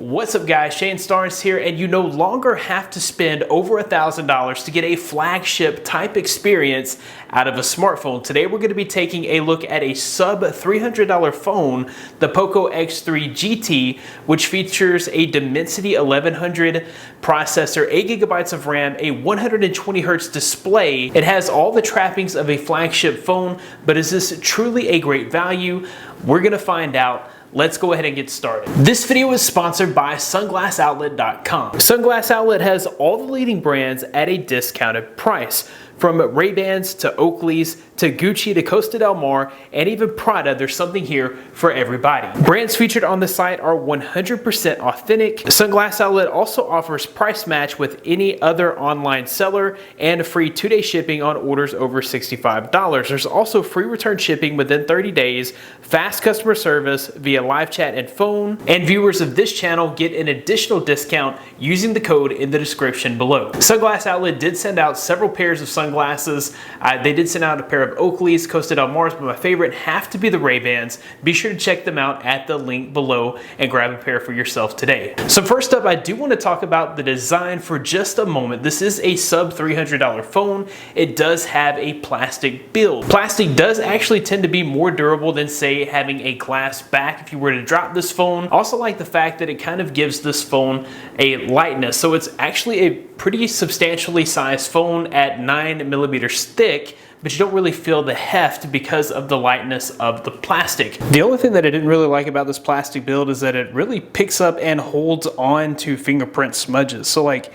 What's up guys, Shane Starnes here, and you no longer have to spend over $1,000 to get a flagship type experience out of a smartphone. Today we're going to be taking a look at a sub $300 phone, the Poco X3 GT, which features a Dimensity 1100 processor, 8GB of RAM, a 120Hz display. It has all the trappings of a flagship phone, but is this truly a great value? We're going to find out. Let's go ahead and get started. This video is sponsored by SunglassOutlet.com. Sunglass Outlet has all the leading brands at a discounted price. From Ray-Bans to Oakleys to Gucci to Costa Del Mar and even Prada, there's something here for everybody. Brands featured on the site are 100% authentic. Sunglass Outlet also offers price match with any other online seller and free 2-day shipping on orders over $65. There's also free return shipping within 30 days, fast customer service via live chat and phone, and viewers of this channel get an additional discount using the code in the description below. Sunglass Outlet did send out several pairs of sunglasses. They did send out a pair of Oakleys, Costa Del Mars, but my favorite have to be the Ray-Bans. Be sure to check them out at the link below and grab a pair for yourself today. So first up, I do want to talk about the design for just a moment. This is a sub $300 phone. It does have a plastic build. Plastic does actually tend to be more durable than, say, having a glass back if you were to drop this phone. Also like the fact that it kind of gives this phone a lightness. So it's actually a pretty substantially sized phone at 9mm thick, but you don't really feel the heft because of the lightness of the plastic. The only thing that I didn't really like about this plastic build is that it really picks up and holds on to fingerprint smudges. So like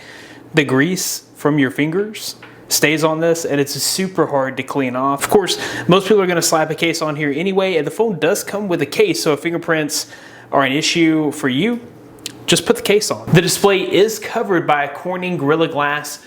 the grease from your fingers stays on this and it's super hard to clean off. Of course, most people are going to slap a case on here anyway, and the phone does come with a case, so if fingerprints are an issue for you, just put the case on. The display is covered by a Corning Gorilla Glass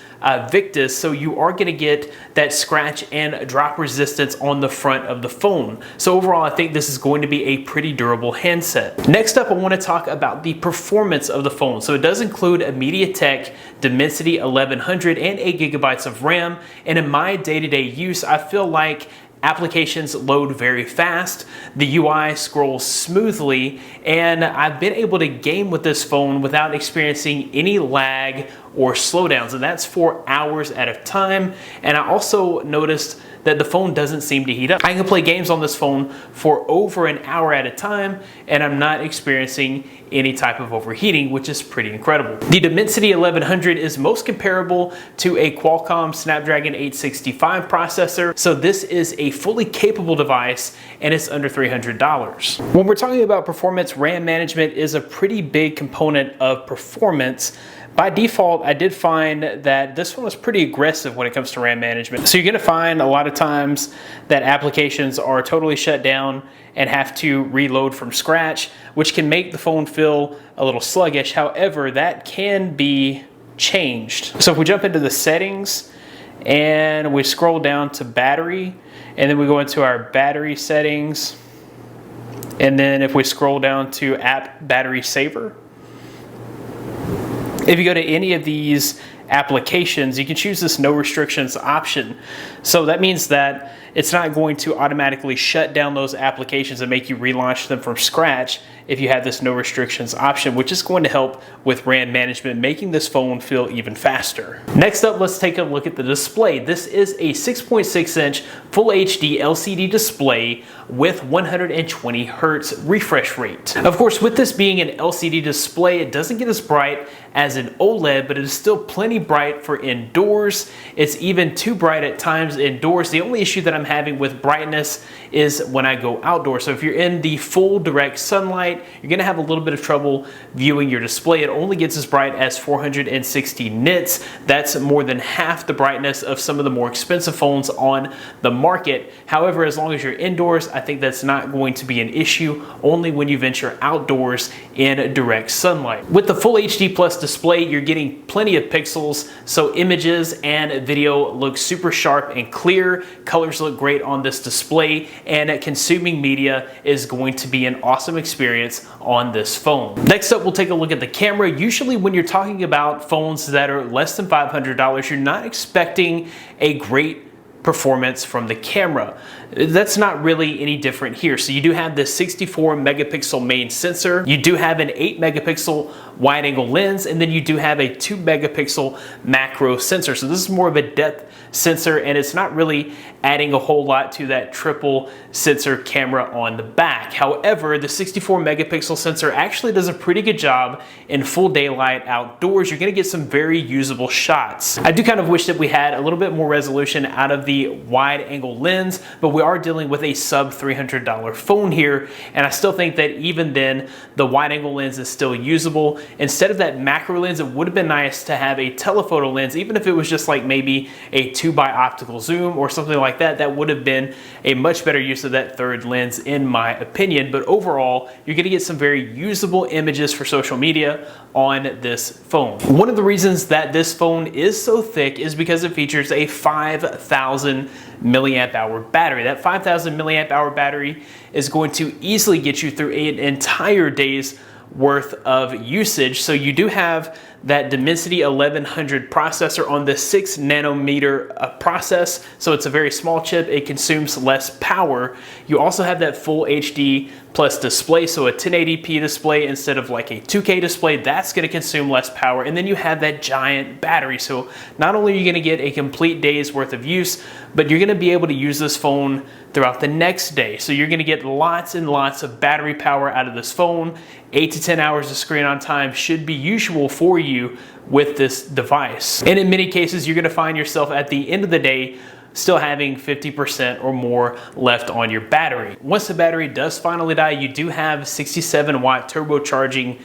Victus, so you are going to get that scratch and drop resistance on the front of the phone. So overall, I think this is going to be a pretty durable handset. Next up, I want to talk about the performance of the phone. So it does include a MediaTek Dimensity 1100 and 8GB of RAM, and in my day-to-day use, I feel like applications load very fast, the UI scrolls smoothly, and I've been able to game with this phone without experiencing any lag or slowdowns, and that's for hours at a time. And I also noticed that the phone doesn't seem to heat up. I can play games on this phone for over an hour at a time, and I'm not experiencing any type of overheating, which is pretty incredible. The Dimensity 1100 is most comparable to a Qualcomm Snapdragon 865 processor, so this is a fully capable device and it's under $300. When we're talking about performance, RAM management is a pretty big component of performance. By default, I did find that this one was pretty aggressive when it comes to RAM management. So you're gonna find a lot of times that applications are totally shut down and have to reload from scratch, which can make the phone feel a little sluggish. However, that can be changed. So if we jump into the settings and we scroll down to battery, and then we go into our battery settings, and then if we scroll down to app battery saver, if you go to any of these applications, you can choose this no restrictions option. So that means that it's not going to automatically shut down those applications and make you relaunch them from scratch if you have this no restrictions option, which is going to help with RAM management, making this phone feel even faster. Next up, let's take a look at the display. This is a 6.6-inch Full HD LCD display with 120Hz refresh rate. Of course, with this being an LCD display, it doesn't get as bright as an OLED, but it is still plenty bright for indoors. It's even too bright at times indoors. The only issue that I'm having with brightness is when I go outdoors. So if you're in the full direct sunlight, you're gonna have a little bit of trouble viewing your display. It only gets as bright as 460 nits. That's more than half the brightness of some of the more expensive phones on the market. However, as long as you're indoors, I think that's not going to be an issue, only when you venture outdoors in direct sunlight. With the Full HD Plus display, you're getting plenty of pixels, so images and video look super sharp and clear. Colors look great on this display, and consuming media is going to be an awesome experience on this phone. Next up, we'll take a look at the camera. Usually when you're talking about phones that are less than $500, you're not expecting a great performance from the camera. that's not really any different here. So you do have this 64 megapixel main sensor, you do have an 8 megapixel wide angle lens, and then you do have a 2 megapixel macro sensor. So this is more of a depth sensor, and it's not really adding a whole lot to that triple sensor camera on the back. However, the 64 megapixel sensor actually does a pretty good job in full daylight outdoors. You're gonna get some very usable shots. I do kind of wish that we had a little bit more resolution out of the wide angle lens, but we are dealing with a sub $300 phone here, and I still think that even then, the wide angle lens is still usable. Instead of that macro lens, it would have been nice to have a telephoto lens, even if it was just like maybe a 2x optical zoom or something like that. That would have been a much better use of that third lens in my opinion. But overall, you're gonna get some very usable images for social media on this phone. One of the reasons that this phone is so thick is because it features a 5,000 milliamp hour battery. That 5,000 milliamp hour battery is going to easily get you through an entire day's worth of usage. So you do have that Dimensity 1100 processor on the 6 nanometer process. So it's a very small chip. It consumes less power. You also have that full HD plus display. So a 1080p display instead of like a 2K display, that's going to consume less power. And then you have that giant battery. So not only are you going to get a complete day's worth of use, but you're going to be able to use this phone throughout the next day. So you're going to get lots and lots of battery power out of this phone. 8 to 10 hours of screen on time should be usual for you with this device. And in many cases, you're going to find yourself at the end of the day still having 50% or more left on your battery. Once the battery does finally die, you do have 67 watt turbocharging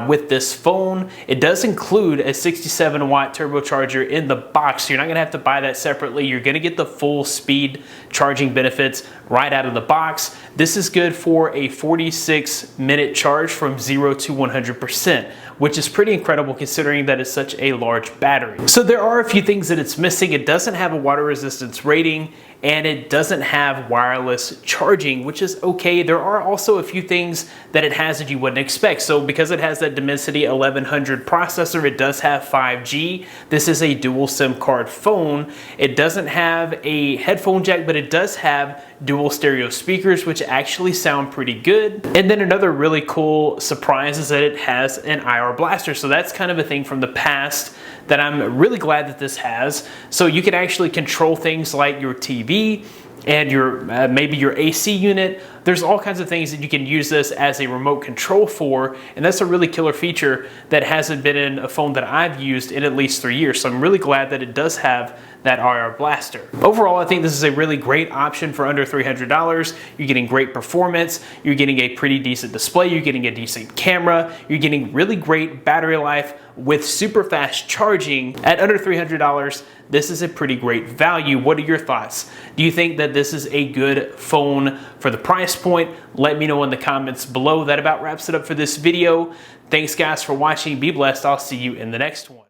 with this phone. It does include a 67 watt turbocharger in the box, so you're not gonna have to buy that separately. You're gonna get the full speed charging benefits right out of the box. This is good for a 46-minute charge from 0 to 100%, which is pretty incredible considering that it's such a large battery. So there are a few things that it's missing. It doesn't have a water resistance rating, and it doesn't have wireless charging, which is okay. There are also a few things that it has that you wouldn't expect. So because it has that Dimensity 1100 processor, it does have 5G. This is a dual SIM card phone. It doesn't have a headphone jack, but it does have dual stereo speakers, which actually sound pretty good. And then another really cool surprise is that it has an IR blaster. So that's kind of a thing from the past that I'm really glad that this has. So you can actually control things like your TV and your maybe your AC unit. There's all kinds of things that you can use this as a remote control for, and that's a really killer feature that hasn't been in a phone that I've used in at least 3 years. So I'm really glad that it does have that IR blaster. Overall, I think this is a really great option for under $300. You're getting great performance, you're getting a pretty decent display, you're getting a decent camera, you're getting really great battery life with super fast charging. At under $300, this is a pretty great value. What are your thoughts? Do you think that this is a good phone for the price point? Let me know in the comments below. That about wraps it up for this video. Thanks guys for watching. Be blessed. I'll see you in the next one.